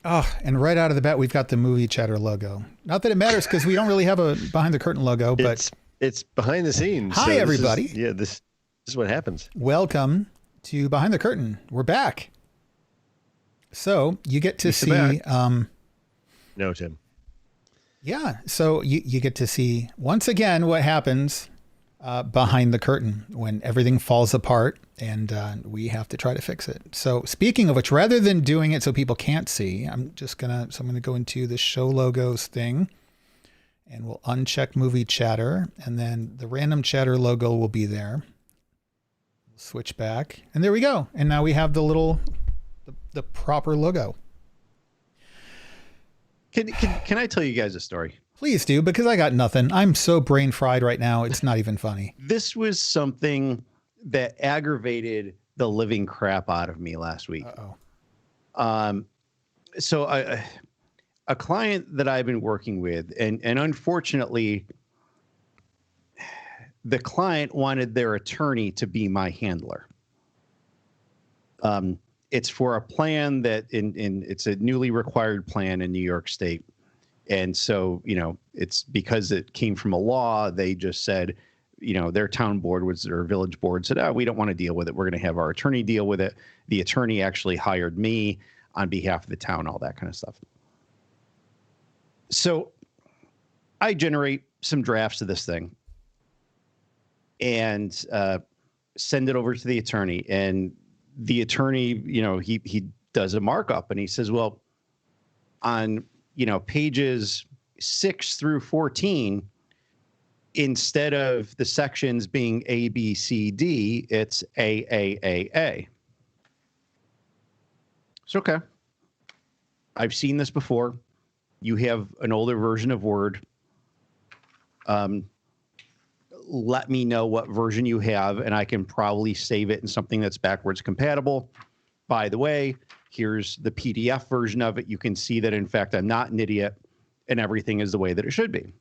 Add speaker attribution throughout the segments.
Speaker 1: Oh, and right out of the bat, we've got the movie chatter logo. Not that it matters because we don't really have a behind the curtain logo, but
Speaker 2: it's behind the scenes.
Speaker 1: Hi,
Speaker 2: so
Speaker 1: everybody.
Speaker 2: This is what happens.
Speaker 1: Welcome to Behind the Curtain. We're back. So you get to see.
Speaker 2: No, Tim.
Speaker 1: Yeah. So you get to see once again what happens behind the curtain when everything falls apart and we have to try to fix it. So speaking of which, rather than doing it so people can't see, I'm going to go into the show logos thing and we'll uncheck movie chatter and then the random chatter logo will be there. We'll switch back and there we go. And now we have the proper logo.
Speaker 3: Can I tell you guys a story?
Speaker 1: Please do, because I got nothing. I'm so brain fried right now. It's not even funny.
Speaker 3: This was something that aggravated the living crap out of me last week. So a client that I've been working with, and unfortunately, the client wanted their attorney to be my handler. It's for a plan that it's a newly required plan in New York State. And so, it's because it came from a law. They just said, their town board or village board said, we don't want to deal with it. We're going to have our attorney deal with it. The attorney actually hired me on behalf of the town, all that kind of stuff. So I generate some drafts of this thing and send it over to the attorney. And the attorney, he does a markup and he says, well, on pages 6 through 14, instead of the sections being A, B, C, D, it's A, A, A, A. It's okay. I've seen this before. You have an older version of Word. Let me know what version you have, and I can probably save it in something that's backwards compatible. By the way, here's the PDF version of it. You can see that, in fact, I'm not an idiot and everything is the way that it should be.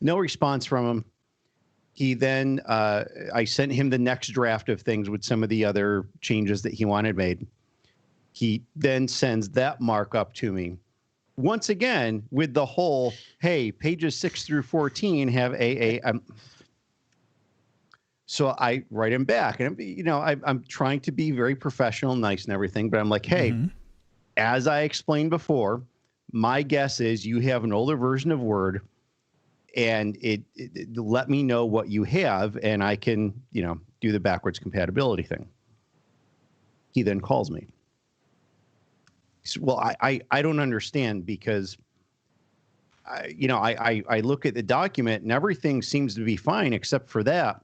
Speaker 3: No response from him. He then, I sent him the next draft of things with some of the other changes that he wanted made. He then sends that markup to me. Once again, with the whole, hey, pages 6 through 14 have AA. So I write him back, and I'm trying to be very professional, and nice, and everything. But I'm like, hey, as I explained before, my guess is you have an older version of Word, and it let me know what you have, and I can do the backwards compatibility thing. He then calls me. He said, well, I don't understand because I look at the document and everything seems to be fine except for that.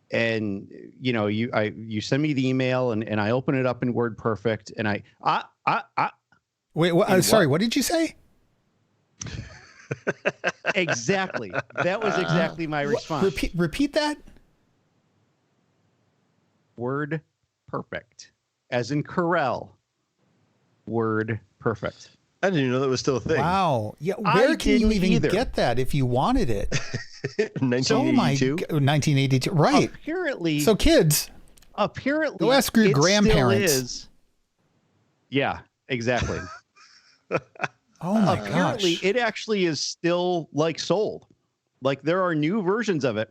Speaker 3: And, you send me the email and I open it up in WordPerfect and
Speaker 1: Wait, what, sorry, what did you say?
Speaker 3: Exactly. That was exactly my response.
Speaker 1: Repeat that.
Speaker 3: Word perfect. As in Corel. Word perfect.
Speaker 2: I didn't even know that was still a thing.
Speaker 1: Wow. Yeah. Where can you even get that if you wanted it?
Speaker 2: 1982.
Speaker 1: 1982. Right.
Speaker 3: Apparently.
Speaker 1: So kids.
Speaker 3: Apparently.
Speaker 1: Go ask your grandparents.
Speaker 3: Yeah, exactly.
Speaker 1: Oh my gosh.
Speaker 3: Apparently, it actually is still sold. Like there are new versions of it.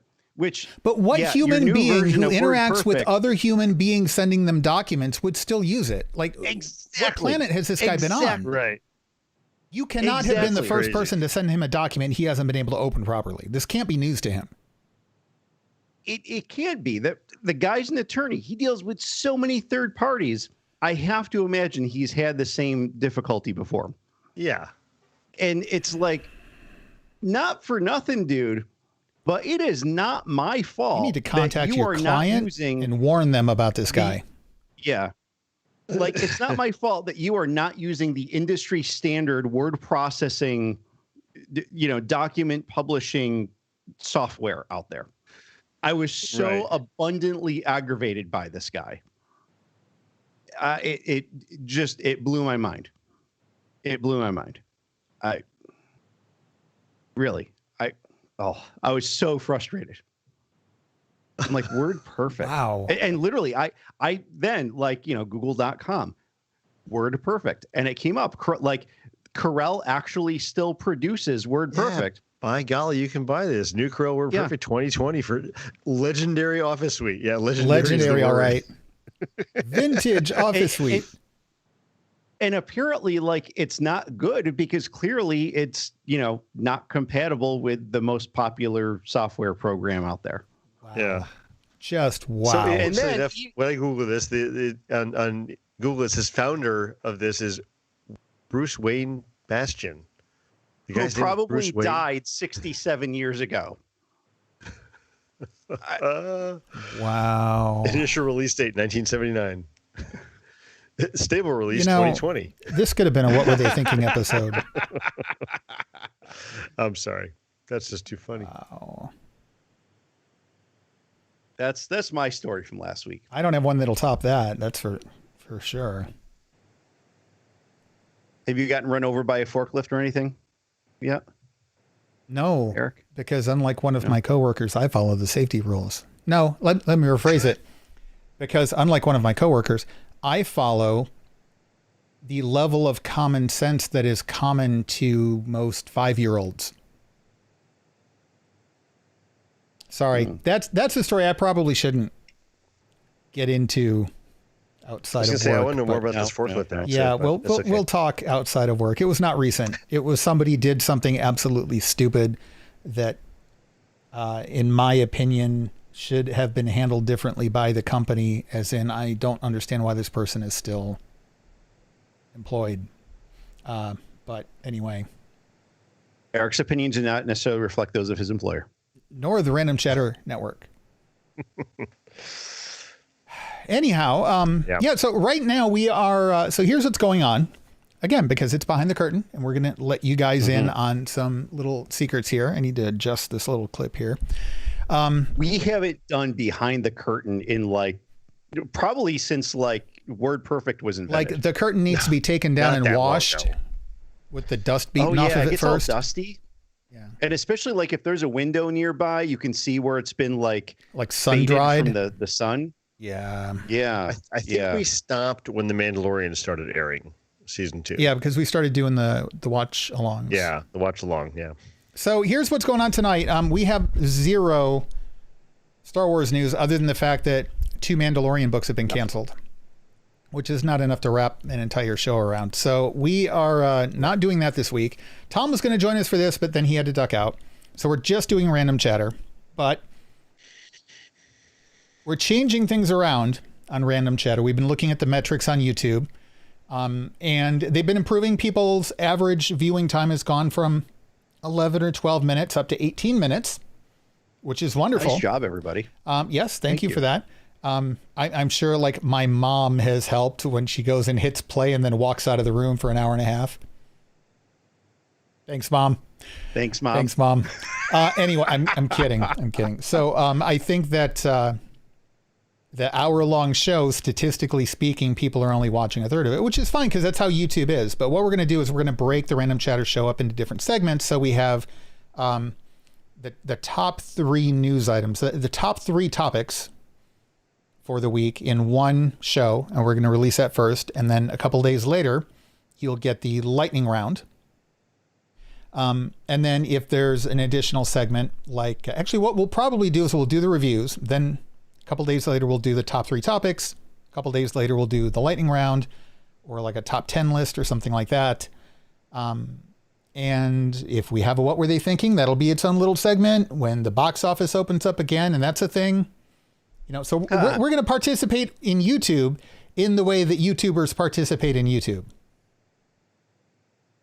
Speaker 1: But what human being who interacts with
Speaker 3: WordPerfect,
Speaker 1: other human beings sending them documents would still use it? Like, what planet has this guy been on?
Speaker 2: Right.
Speaker 1: You cannot have been the first person to send him a document he hasn't been able to open properly. This can't be news to him.
Speaker 3: It can't be. The guy's an attorney. He deals with so many third parties. I have to imagine he's had the same difficulty before.
Speaker 2: Yeah.
Speaker 3: And it's like, not for nothing, dude. But it is not my fault.
Speaker 1: You need to contact your client
Speaker 3: and
Speaker 1: warn them about this guy.
Speaker 3: Yeah. Like, it's not my fault that you are not using the industry standard word processing, document publishing software out there. I was so abundantly aggravated by this guy. It blew my mind. It blew my mind. I was so frustrated. I'm like, word perfect.
Speaker 1: Wow.
Speaker 3: And literally, I then Google.com, WordPerfect, and it came up like Corel actually still produces WordPerfect.
Speaker 2: By golly, you can buy this new Corel WordPerfect 2020 for legendary Office Suite. Yeah, legendary.
Speaker 1: All right. Vintage Office Suite.
Speaker 3: And apparently, like, it's not good because clearly it's, not compatible with the most popular software program out there.
Speaker 1: Wow.
Speaker 2: Yeah.
Speaker 1: Just wow.
Speaker 2: So, and then when I Google this, on Google, it says founder of this is Bruce Wayne Bastian.
Speaker 3: Who probably died 67 years ago.
Speaker 1: Wow.
Speaker 2: Initial release date, 1979. Stable release, 2020.
Speaker 1: This could have been a What Were They Thinking episode.
Speaker 2: I'm sorry. That's just too funny.
Speaker 1: Wow.
Speaker 3: That's my story from last week.
Speaker 1: I don't have one that'll top that. That's for sure.
Speaker 3: Have you gotten run over by a forklift or anything? Yeah.
Speaker 1: No,
Speaker 3: Eric?
Speaker 1: Because unlike one of my coworkers, I follow the safety rules. No, let me rephrase it. Because unlike one of my coworkers, I follow the level of common sense that is common to most 5-year-olds. Sorry, that's a story I probably shouldn't get into outside of work.
Speaker 2: I want to know more about this forklift now.
Speaker 1: Yeah, we'll talk outside of work. It was not recent. It was somebody did something absolutely stupid that, in my opinion, should have been handled differently by the company, as in I don't understand why this person is still employed. But anyway.
Speaker 3: Eric's opinions do not necessarily reflect those of his employer.
Speaker 1: Nor the Random Chatter Network. Anyhow, so right now we are, so here's what's going on. Again, because it's behind the curtain, and we're going to let you guys in on some little secrets here. I need to adjust this little clip here.
Speaker 3: We haven't done behind the curtain in probably since WordPerfect was invented.
Speaker 1: Like the curtain needs to be taken down and washed with the dust beaten off of it
Speaker 3: gets
Speaker 1: first.
Speaker 3: All dusty.
Speaker 1: Yeah.
Speaker 3: And especially if there's a window nearby, you can see where it's been like
Speaker 1: sun dried
Speaker 3: from the sun.
Speaker 1: Yeah.
Speaker 3: Yeah.
Speaker 2: I think we stopped when The Mandalorian started airing, season 2.
Speaker 1: Yeah, because we started doing the watch alongs.
Speaker 2: Yeah, the watch along. Yeah.
Speaker 1: So here's what's going on tonight. We have zero Star Wars news other than the fact that 2 Mandalorian books have been canceled, which is not enough to wrap an entire show around. So we are not doing that this week. Tom was going to join us for this, but then he had to duck out. So we're just doing Random Chatter, but we're changing things around on Random Chatter. We've been looking at the metrics on YouTube, and they've been improving. People's average viewing time has gone from 11 or 12 minutes up to 18 minutes, which is wonderful.
Speaker 3: Nice job, everybody.
Speaker 1: Yes, thank you for that. I'm sure my mom has helped when she goes and hits play and then walks out of the room for an hour and a half. Thanks, Mom.
Speaker 3: Thanks, Mom.
Speaker 1: Thanks, Mom. Anyway, I'm kidding. I'm kidding. So I think that the hour-long show, statistically speaking, people are only watching a third of it, which is fine because that's how YouTube is. But what we're going to do is we're going to break the Random Chatter show up into different segments. So we have the top 3 news items, the top 3 topics for the week in one show, and we're going to release that first. And then a couple days later, you'll get the lightning round. And then if there's an additional segment, actually what we'll probably do is we'll do the reviews. Then a couple days later, we'll do the top 3 topics. A couple days later, we'll do the lightning round or a top 10 list or something like that. And if we have a What Were They Thinking, that'll be its own little segment when the box office opens up again. And that's a thing. So we're going to participate in YouTube in the way that YouTubers participate in YouTube.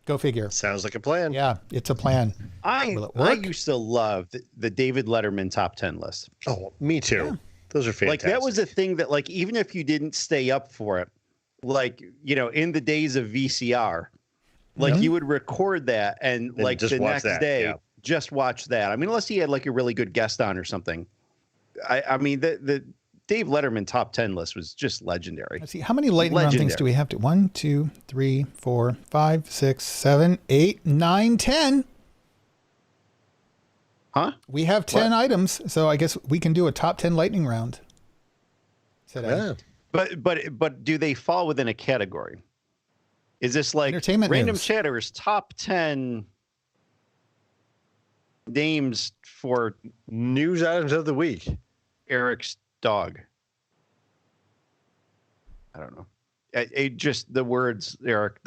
Speaker 1: Go figure.
Speaker 2: Sounds like a plan.
Speaker 1: Yeah, it's a plan.
Speaker 3: I used to love the David Letterman top 10 list.
Speaker 2: Oh, me too. Yeah. Those are fantastic.
Speaker 3: That was a thing that even if you didn't stay up for it, in the days of VCR, you would record that and the next day, just watch that. I mean, unless he had a really good guest on or something. I mean, the Dave Letterman top 10 list was just legendary.
Speaker 1: Let's see, how many lightning round things do we have to? 1, 2, 3, 4, 5, 6, 7, 8, 9, 10.
Speaker 3: Huh?
Speaker 1: We have 10 items, so I guess we can do a top 10 lightning round today.
Speaker 3: Yeah. But do they fall within a category? Is this like
Speaker 1: Entertainment
Speaker 3: Random
Speaker 1: news.
Speaker 3: Chatter's top 10 names for
Speaker 2: News items of the week.
Speaker 3: Eric's dog? I don't know. Just the words, Eric.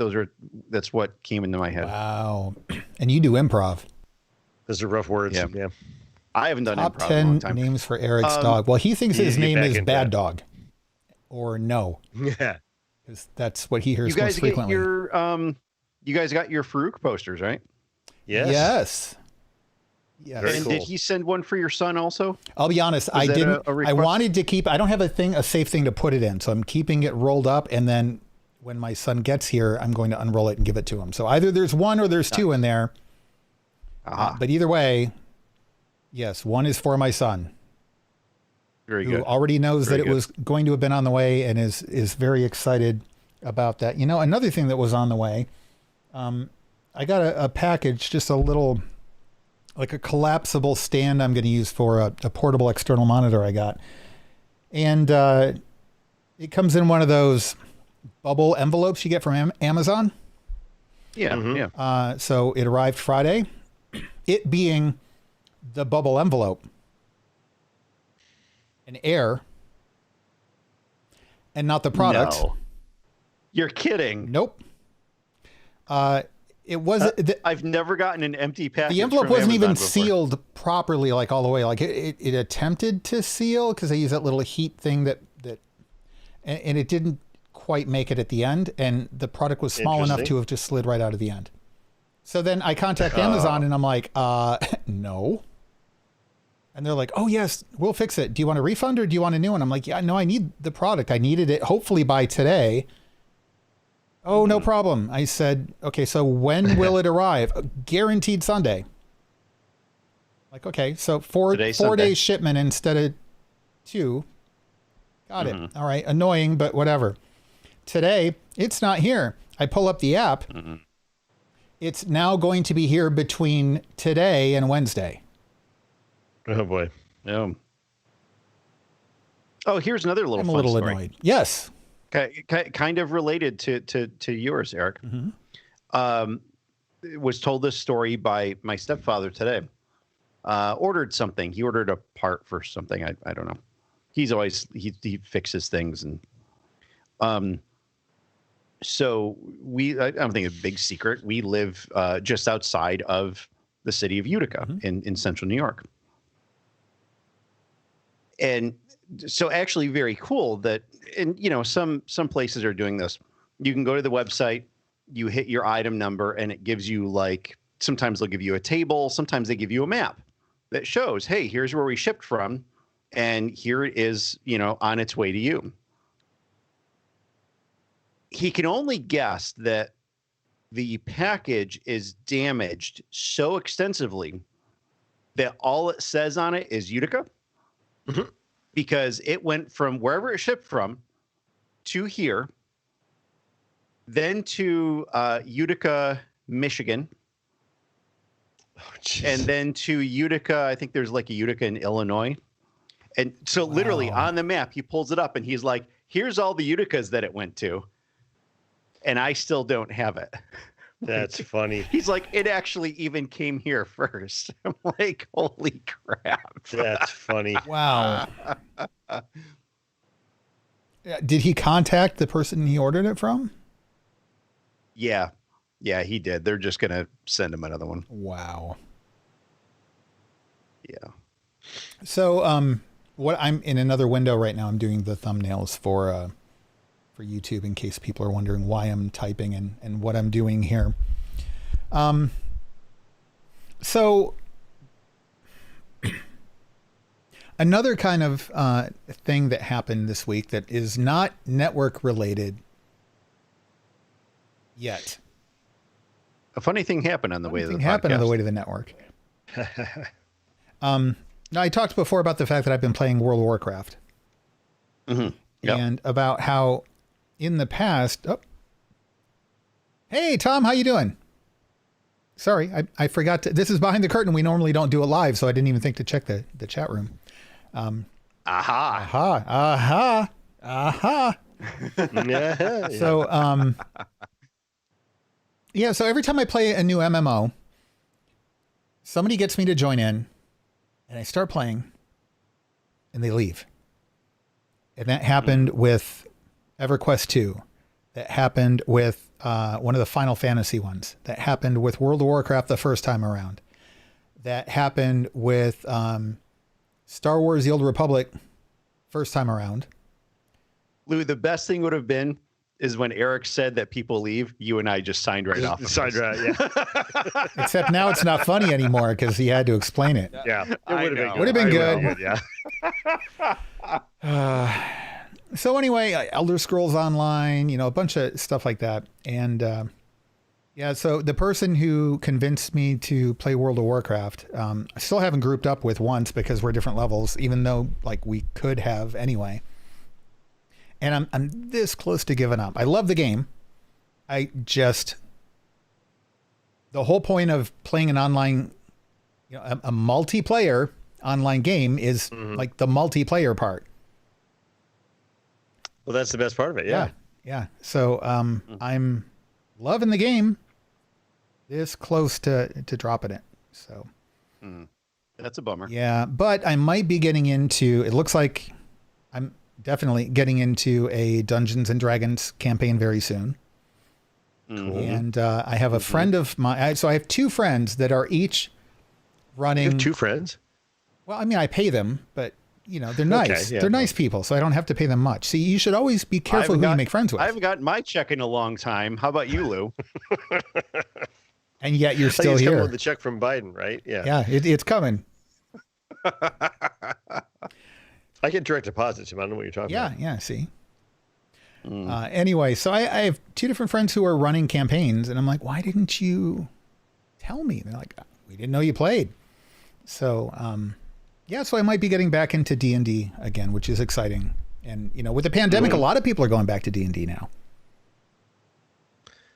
Speaker 3: That's what came into my head.
Speaker 1: Wow. And you do improv.
Speaker 2: Those are rough words. Yeah.
Speaker 3: I haven't done
Speaker 1: Top
Speaker 3: improv in a long
Speaker 1: 10
Speaker 3: time.
Speaker 1: names for Eric's dog. Well, he thinks his
Speaker 2: get
Speaker 1: name
Speaker 2: back
Speaker 1: is
Speaker 2: into
Speaker 1: Bad
Speaker 2: that.
Speaker 1: Dog. Or No.
Speaker 2: Yeah.
Speaker 1: Because that's what he hears
Speaker 3: You guys
Speaker 1: most frequently.
Speaker 3: you guys got your Farouk posters, right?
Speaker 2: Yes.
Speaker 1: Yes. Yes.
Speaker 2: Very
Speaker 3: And
Speaker 2: cool.
Speaker 3: did he send one for your son also?
Speaker 1: I'll be honest,
Speaker 3: Was
Speaker 1: I
Speaker 3: that
Speaker 1: didn't.
Speaker 3: a
Speaker 1: I
Speaker 3: request?
Speaker 1: wanted to keep. I don't have a safe thing to put it in, so I'm keeping it rolled up, and then when my son gets here, I'm going to unroll it and give it to him. So either there's one or there's two in there. But either way, yes, one is for my son,
Speaker 3: Very
Speaker 1: who
Speaker 3: good.
Speaker 1: already knows
Speaker 3: Very
Speaker 1: that it
Speaker 3: good.
Speaker 1: was going to have been on the way and is very excited about that. You know, another thing that was on the way, I got a package, just a little, like a collapsible stand I'm going to use for a portable external monitor I got. And it comes in one of those bubble envelopes you get from Amazon.
Speaker 3: Yeah, yeah.
Speaker 1: So it arrived Friday, it being the bubble envelope, an air, and not the product.
Speaker 3: No. You're kidding.
Speaker 1: Nope. It wasn't.
Speaker 3: I've never gotten an empty package.
Speaker 1: The envelope
Speaker 3: from
Speaker 1: wasn't
Speaker 3: Amazon
Speaker 1: even
Speaker 3: before.
Speaker 1: sealed properly, like all the way. Like it attempted to seal because they use that little heat thing and it didn't quite make it at the end. And the product was small enough
Speaker 2: Interesting.
Speaker 1: to have just slid right out of the end. So then I contact Amazon and I'm like, no. And they're like, oh yes, we'll fix it. Do you want a refund or do you want a new one? I'm like, yeah, no, I need the product. I needed it hopefully by today. Oh, no problem. I said, okay, so when will it arrive? Guaranteed Sunday. Like, okay, so four
Speaker 3: Sunday.
Speaker 1: days shipment instead of 2. Got it. All right, annoying, but whatever. Today, it's not here. I pull up the app. It's now going to be here between today and Wednesday.
Speaker 2: Oh boy.
Speaker 3: No. Oh, here's another little
Speaker 1: I'm a
Speaker 3: fun
Speaker 1: little
Speaker 3: story.
Speaker 1: annoyed. Yes.
Speaker 3: Kind of related to yours, Eric. Was told this story by my stepfather today. Ordered something. He ordered a part for something. I don't know. He's always he fixes things and so I don't think it's a big secret. We live just outside of the city of Utica in central New York. And so actually very cool that, and you know, some places are doing this. You can go to the website, you hit your item number, and it gives you like, sometimes they'll give you a table, sometimes they give you a map that shows, hey, here's where we shipped from, and here it is, you know, on its way to you. He can only guess that the package is damaged so extensively that all it says on it is Utica. Because it went from wherever it shipped from to here, then to Utica, Michigan, and then to Utica. I think there's like a Utica in Illinois. And so literally on the map, he pulls it up and he's like, here's all the Uticas that it went to. And I still don't have it.
Speaker 2: That's funny.
Speaker 3: He's like, it actually even came here first. I'm like, holy crap.
Speaker 2: That's funny.
Speaker 1: Wow. Did he contact the person he ordered it from?
Speaker 3: Yeah, he did. They're just going to send him another one.
Speaker 1: Wow.
Speaker 3: Yeah.
Speaker 1: So, what I'm in another window right now, I'm doing the thumbnails for YouTube in case people are wondering why I'm typing and what I'm doing here. So another kind of thing that happened this week that is not network related yet.
Speaker 3: A funny thing happened on the way to the
Speaker 1: Something happened on
Speaker 3: podcast.
Speaker 1: the way to the network. Now I talked before about the fact that I've been playing World of Warcraft.
Speaker 3: Yep.
Speaker 1: And about how in the past, hey Tom, how you doing? Sorry, I forgot to, this is behind the curtain. We normally don't do it live, so I didn't even think to check the chat room.
Speaker 3: Aha.
Speaker 2: Yeah.
Speaker 1: So, Yeah, so every time I play a new MMO, somebody gets me to join in, and I start playing, and they leave. And that happened with EverQuest 2. That happened with one of the Final Fantasy ones. That happened with World of Warcraft the first time around. That happened with Star Wars The Old Republic first time around.
Speaker 3: Lou, the best thing would have been is when Eric said that people leave, you and I just signed right off.
Speaker 2: Signed right, yeah.
Speaker 1: Except now it's not funny anymore because he had to explain it.
Speaker 2: Yeah, it would have been good.
Speaker 1: Would have been good.
Speaker 2: Yeah.
Speaker 1: So anyway, Elder Scrolls Online, a bunch of stuff like that. And yeah, so the person who convinced me to play World of Warcraft, I still haven't grouped up with once because we're different levels, even though like we could have anyway. And I'm this close to giving up. I love the game. The whole point of playing an online, a multiplayer online game is like the multiplayer part.
Speaker 2: Well, that's the best part of it. Yeah.
Speaker 1: Yeah. So I'm loving the game. This close to dropping it. So
Speaker 3: that's a bummer.
Speaker 1: Yeah, but I might be getting into. It looks like I'm definitely getting into a Dungeons and Dragons campaign very soon. And I have a friend of mine. So I have two friends that are each running.
Speaker 2: You have two friends?
Speaker 1: Well, I mean, I pay them, but they're nice.
Speaker 2: Okay, yeah,
Speaker 1: they're nice people, so I don't have to pay them much. See, you should always be careful who you make friends with.
Speaker 3: I haven't gotten my check in a long time. How about you, Lou?
Speaker 1: And yet you're still
Speaker 2: it's
Speaker 1: here.
Speaker 2: coming with the check from Biden, right? Yeah.
Speaker 1: Yeah, it's coming.
Speaker 2: I get direct deposits. I don't know what you're talking about.
Speaker 1: Yeah, see. Anyway, so I have two different friends who are running campaigns, and I'm like, why didn't you tell me? They're like, we didn't know you played. So, so I might be getting back into D&D again, which is exciting. And, with the pandemic, a lot of people are going back to D&D now.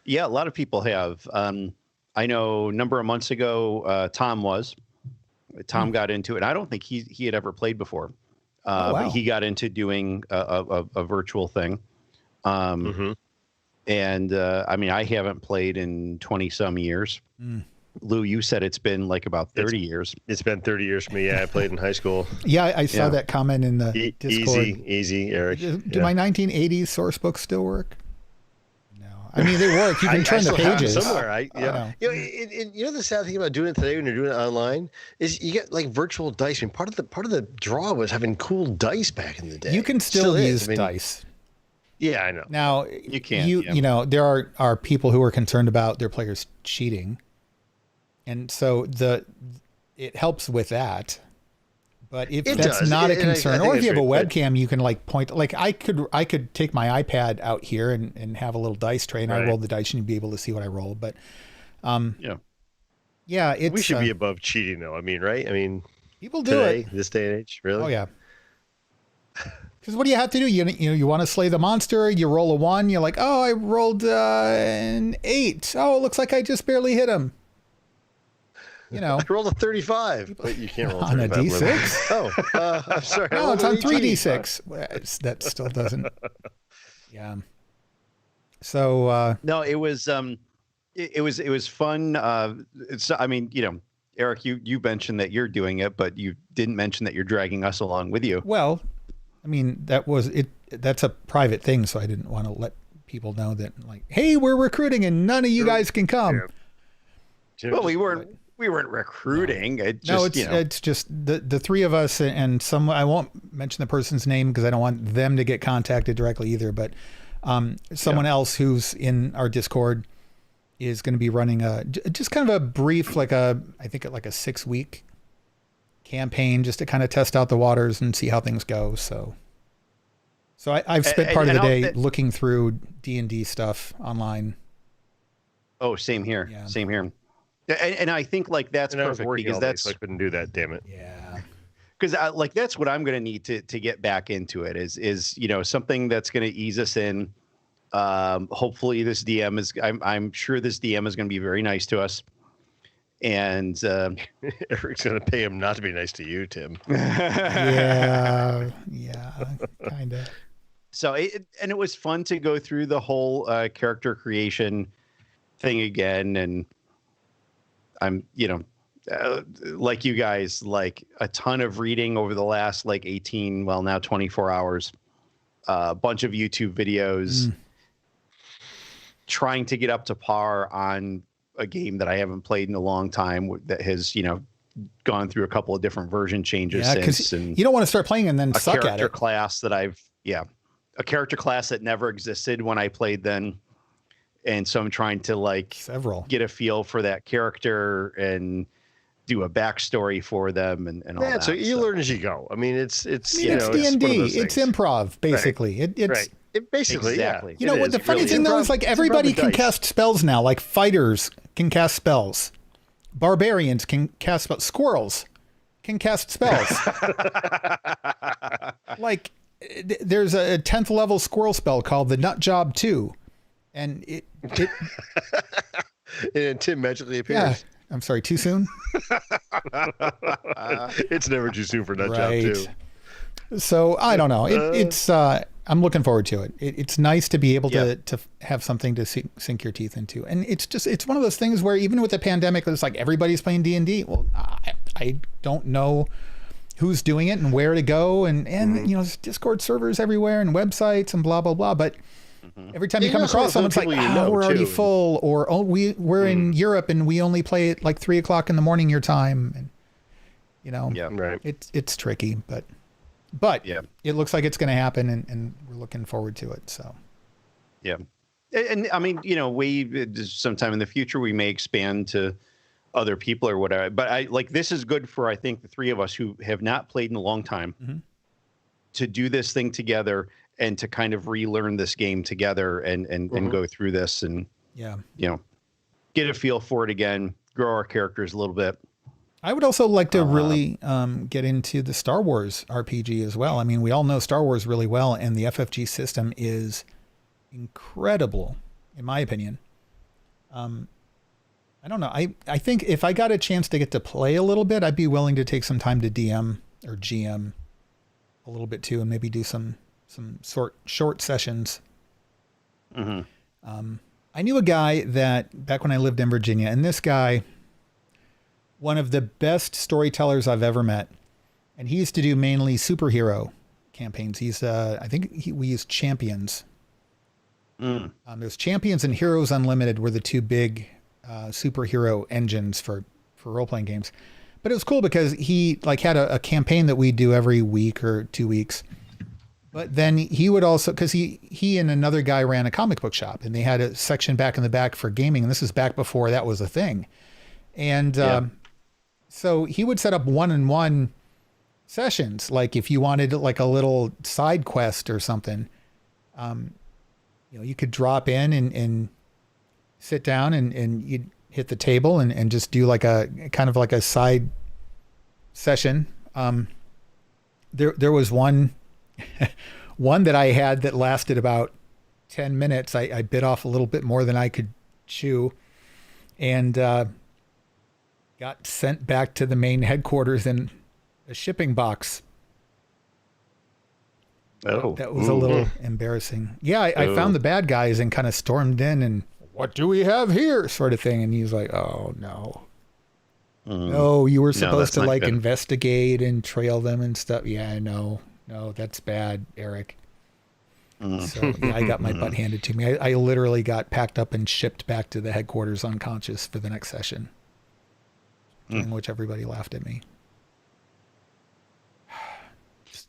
Speaker 3: Yeah, a lot of people have. I know a number of months ago, Tom got into it. I don't think he had ever played before. But he got into doing a virtual thing. And I mean, I haven't played in 20 some years. Lou, you said it's been like about 30 years.
Speaker 2: It's been 30 years for me. Yeah, I played in high school.
Speaker 1: Yeah, I saw that comment in the Discord.
Speaker 2: Easy, Eric.
Speaker 1: Do my 1980s source books still work? No. I mean, they work. You can turn the pages.
Speaker 2: Somewhere, the sad thing about doing it today when you're doing it online is you get like virtual dice. I mean, part of the draw was having cool dice back in the day.
Speaker 1: You can still use dice.
Speaker 2: Yeah, I know.
Speaker 1: Now
Speaker 3: you can.
Speaker 1: There are people who are concerned about their players cheating. And so it helps with that, but if that's not a concern, or if you have a webcam, you can like point. Like I could take my iPad out here and have a little dice tray, and I roll the dice, and you'd be able to see what I roll. But
Speaker 2: we should be above cheating, though. I mean, right? I mean,
Speaker 1: people do it
Speaker 2: this day and age, really.
Speaker 1: Oh yeah. Because what do you have to do? You want to slay the monster. You roll a 1. You're like, oh, I rolled an 8. Oh, it looks like I just barely hit him.
Speaker 2: I rolled a 35, but you can't roll 35
Speaker 1: on a D6.
Speaker 2: I'm sorry.
Speaker 1: No, it's on 3D6. That still doesn't. Yeah. So
Speaker 3: no, it was fun. I mean, Eric, you mentioned that you're doing it, but you didn't mention that you're dragging us along with you.
Speaker 1: Well, I mean, that's a private thing, so I didn't want to let people know that, like, hey, we're recruiting and none of you guys can come.
Speaker 2: Yeah.
Speaker 3: Well, we weren't recruiting.
Speaker 1: It's just the three of us and some. I won't mention the person's name because I don't want them to get contacted directly either. But someone else who's in our Discord is going to be running just kind of a brief, I think like a 6-week campaign just to kind of test out the waters and see how things go. So I've spent part of the day looking through D&D stuff online.
Speaker 3: Oh, same here.
Speaker 1: Yeah.
Speaker 3: Same here. And I think like that's perfect because
Speaker 2: I couldn't do that. Damn it.
Speaker 1: Yeah.
Speaker 3: Because that's what I'm going to need to get back into it is something that's going to ease us in. Hopefully this DM is. I'm sure this DM is going to be very nice to us. And
Speaker 2: Eric's going to pay him not to be nice to you, Tim.
Speaker 1: Yeah, kind of.
Speaker 3: So it was fun to go through the whole character creation thing again, and I'm, like you guys, like a ton of reading over the last like 18, well now 24 hours, a bunch of YouTube videos, trying to get up to par on a game that I haven't played in a long time that has, gone through a couple of different version changes since. And
Speaker 1: you don't want to start playing and then suck at it.
Speaker 3: A character class that never existed when I played then. And so I'm trying to get a feel for that character and do a backstory for them and all that.
Speaker 2: So you learn as you go. I mean, it's
Speaker 1: D&D. It's improv, basically.
Speaker 2: Right. It basically,
Speaker 3: exactly.
Speaker 1: You know what? The funny thing though is like everybody can cast spells now. Like fighters can cast spells. Barbarians can cast spells. Squirrels can cast spells. Like there's a 10th level squirrel spell called the Nut Job 2. And
Speaker 2: and Tim magically appears.
Speaker 1: Yeah. I'm sorry, too soon?
Speaker 2: It's never too soon for Nut Job 2.
Speaker 1: So I don't know. It's I'm looking forward to it. It's nice to be able to have something to sink your teeth into. And it's one of those things where even with the pandemic, it's like everybody's playing D&D. Well, I don't know who's doing it and where to go. And there's Discord servers everywhere and websites and blah, blah, blah. But every time you come across someone, it's like, we're already full, or we're in Europe and we only play at like 3:00 in the morning your time. And it's tricky, but it looks like it's going to happen, and we're looking forward to it. So
Speaker 3: and I mean, we sometime in the future we may expand to other people or whatever. But this is good for I think the three of us who have not played in a long time to do this thing together. And to kind of relearn this game together and go through this and, get a feel for it again, grow our characters a little bit.
Speaker 1: I would also like to really get into the Star Wars RPG as well. I mean, we all know Star Wars really well, and the FFG system is incredible, in my opinion. I don't know. I think if I got a chance to get to play a little bit, I'd be willing to take some time to DM or GM a little bit too, and maybe do some short sessions. I knew a guy that back when I lived in Virginia, and this guy, one of the best storytellers I've ever met. And he used to do mainly superhero campaigns. He's, I think we used Champions. There's Champions and Heroes Unlimited were the two big superhero engines for role-playing games. But it was cool because he had a campaign that we do every week or 2 weeks. But then he would also, because he and another guy ran a comic book shop, and they had a section back in the back for gaming. And this is back before that was a thing. And so he would set up 1-on-1 sessions. Like if you wanted like a little side quest or something, you could drop in and sit down and you'd hit the table and just do like a kind of like a side session. There was one that I had that lasted about 10 minutes. I bit off a little bit more than I could chew, and got sent back to the main headquarters in a shipping box.
Speaker 2: Oh,
Speaker 1: that was a little embarrassing. Yeah, I found the bad guys and kind of stormed in and, what do we have here? Sort of thing. And he's like, oh no. No, you were supposed to like investigate and trail them and stuff. Yeah, no, that's bad, Eric. So yeah, I got my butt handed to me. I literally got packed up and shipped back to the headquarters unconscious for the next session, during which everybody laughed at me.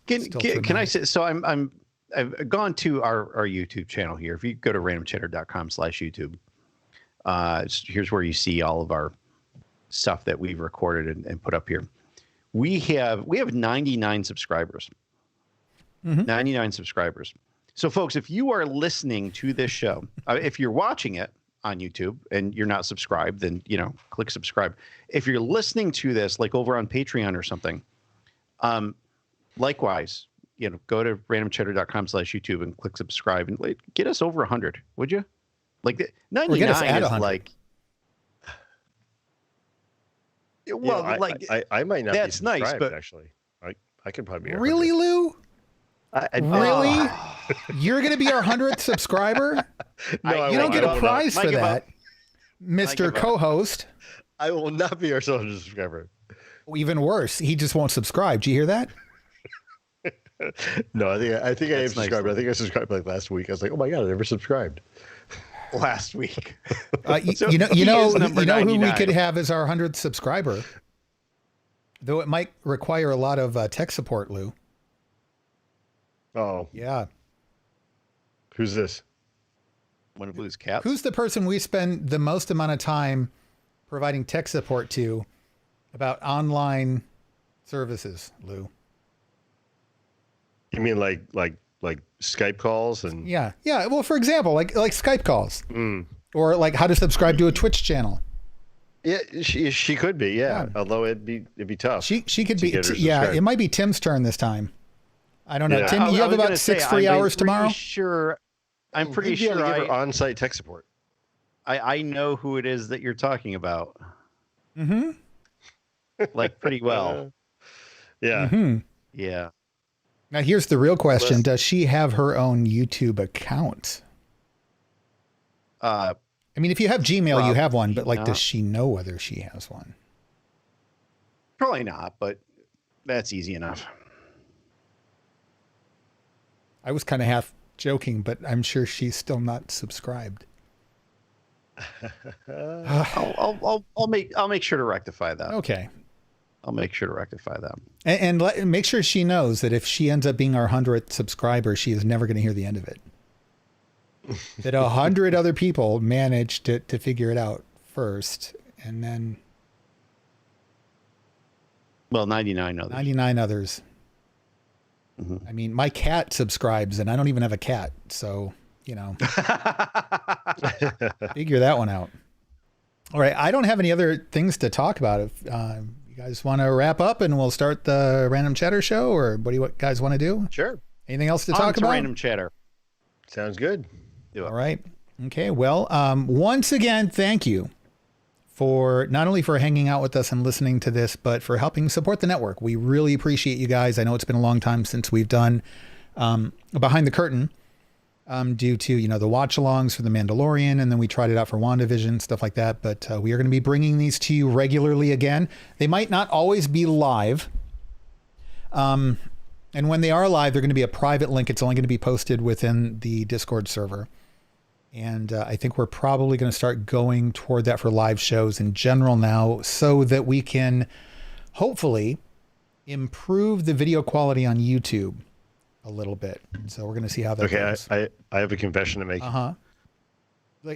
Speaker 3: Can I say, so I've gone to our YouTube channel here. If you go to randomchatter.com/YouTube, here's where you see all of our stuff that we've recorded and put up here. We have 99 subscribers. 99 subscribers. So folks, if you are listening to this show, if you're watching it on YouTube and you're not subscribed, then, click subscribe. If you're listening to this, like over on Patreon or something, likewise, go to randomchatter.com/YouTube and click subscribe and get us over 100, would you? Like 99 is 100. Like, well,
Speaker 2: I might not.
Speaker 3: That's
Speaker 2: be subscribed,
Speaker 3: nice, but
Speaker 2: actually, I could probably be.
Speaker 1: Really, Lou? Really? You're going to be our 100th subscriber?
Speaker 2: No,
Speaker 1: you don't get a prize for that. Mr. Co-host.
Speaker 2: I will not be our 700th subscriber.
Speaker 1: Even worse, he just won't subscribe. Do you hear that?
Speaker 2: No, I think I am
Speaker 3: That's nice.
Speaker 2: subscribed. I think I subscribed like last week. I was like, oh my god, I never subscribed.
Speaker 3: Last week.
Speaker 1: You know who we could have as our 100th subscriber, though it might require a lot of tech support, Lou.
Speaker 2: Oh,
Speaker 1: Yeah.
Speaker 2: Who's this?
Speaker 3: One of Lou's cats.
Speaker 1: Who's the person we spend the most amount of time providing tech support to about online services, Lou?
Speaker 2: You mean like Skype calls and
Speaker 1: Yeah. Well, for example, like Skype calls, or like how to subscribe to a Twitch channel.
Speaker 2: Yeah, she could be. Yeah, although it'd be tough.
Speaker 1: She could be.
Speaker 2: get her
Speaker 1: Yeah,
Speaker 2: subscribed.
Speaker 1: it might be Tim's turn this time. I don't know.
Speaker 2: Yeah.
Speaker 1: Tim, you have about 6 free hours tomorrow.
Speaker 3: I'm pretty
Speaker 2: We'd be able
Speaker 3: sure
Speaker 2: to give her on-site tech support.
Speaker 3: I know who it is that you're talking about.
Speaker 1: Mm-hmm.
Speaker 3: Like pretty well.
Speaker 2: Yeah.
Speaker 1: Mm-hmm.
Speaker 3: Yeah.
Speaker 1: Now here's the real question: does she have her own YouTube account? I mean, if you have Gmail, you have one, but like, does she know whether she has one?
Speaker 3: Probably not, but that's easy enough.
Speaker 1: I was kind of half joking, but I'm sure she's still not subscribed.
Speaker 3: I'll make sure to rectify that.
Speaker 1: Okay.
Speaker 3: I'll make sure to rectify that.
Speaker 1: And make sure she knows that if she ends up being our 100th subscriber, she is never going to hear the end of it. That 100 other people managed to figure it out first, and then
Speaker 3: 99 others.
Speaker 1: 99 others. Mm-hmm. I mean, my cat subscribes, and I don't even have a cat, so figure that one out. All right, I don't have any other things to talk about. If you guys want to wrap up, and we'll start the Random Chatter show, or what do you guys want to do?
Speaker 2: Sure.
Speaker 1: Anything else to talk about?
Speaker 3: Random Chatter.
Speaker 2: Sounds good.
Speaker 3: Do it.
Speaker 1: All right. Okay. Well, once again, thank you for not only for hanging out with us and listening to this, but for helping support the network. We really appreciate you guys. I know it's been a long time since we've done Behind the Curtain due to, the watch alongs for The Mandalorian. And then we tried it out for WandaVision, stuff like that. But we are going to be bringing these to you regularly again. They might not always be live. And when they are live, they're going to be a private link. It's only going to be posted within the Discord server. And I think we're probably going to start going toward that for live shows in general now, so that we can hopefully improve the video quality on YouTube a little bit. So we're going to see how that goes.
Speaker 2: I have a confession to make.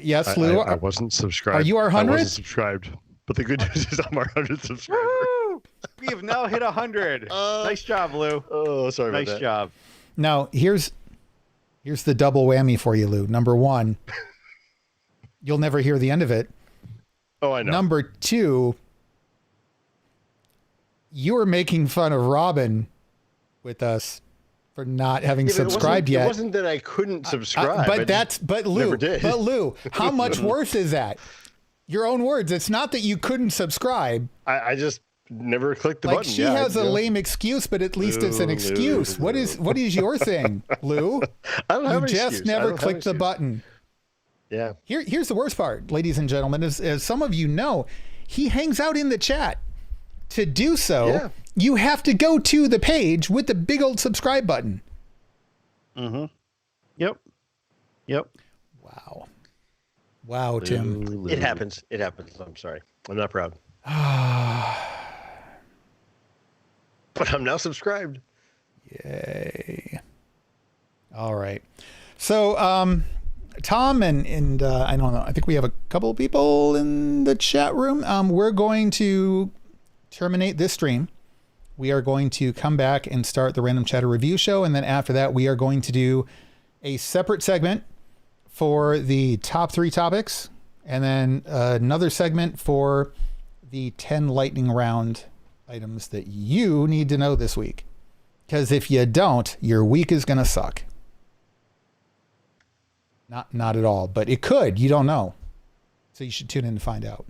Speaker 1: Yes, Lou.
Speaker 2: I wasn't subscribed.
Speaker 1: Are you our 100th?
Speaker 2: I wasn't subscribed. But the good news is I'm our 100th subscriber.
Speaker 3: Woo! We have now hit 100. Nice job, Lou.
Speaker 2: Oh, sorry about that.
Speaker 3: Nice job.
Speaker 1: Now, here's the double whammy for you, Lou. Number one, you'll never hear the end of it.
Speaker 2: Oh, I know.
Speaker 1: Number two, you were making fun of Robin with us for not having subscribed yet.
Speaker 2: It wasn't that I couldn't subscribe.
Speaker 1: But Lou, how much worse is that? Your own words. It's not that you couldn't subscribe.
Speaker 2: I just never clicked the
Speaker 1: like
Speaker 2: button.
Speaker 1: She has a lame excuse, but at least it's an excuse. What is your thing, Lou?
Speaker 2: I don't have
Speaker 1: You
Speaker 2: an
Speaker 1: just
Speaker 2: excuse.
Speaker 1: never clicked the button.
Speaker 2: Yeah.
Speaker 1: Here's the worst part, ladies and gentlemen, as some of you know, he hangs out in the chat. To do so, you have to go to the page with the big old subscribe button.
Speaker 3: Mm-hmm. Yep.
Speaker 1: Wow, Tim.
Speaker 2: Lou. It happens. I'm sorry. I'm not proud. But I'm now subscribed.
Speaker 1: Yay. All right. So, Tom and I don't know, I think we have a couple of people in the chat room. We're going to terminate this stream. We are going to come back and start the Random Chatter review show. And then after that, we are going to do a separate segment for the top 3 topics. And then another segment for the 10 lightning round items that you need to know this week. Because if you don't, your week is going to suck. Not at all, but it could. You don't know. So you should tune in to find out.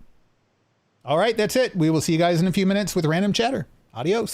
Speaker 1: All right, that's it. We will see you guys in a few minutes with Random Chatter. Adios.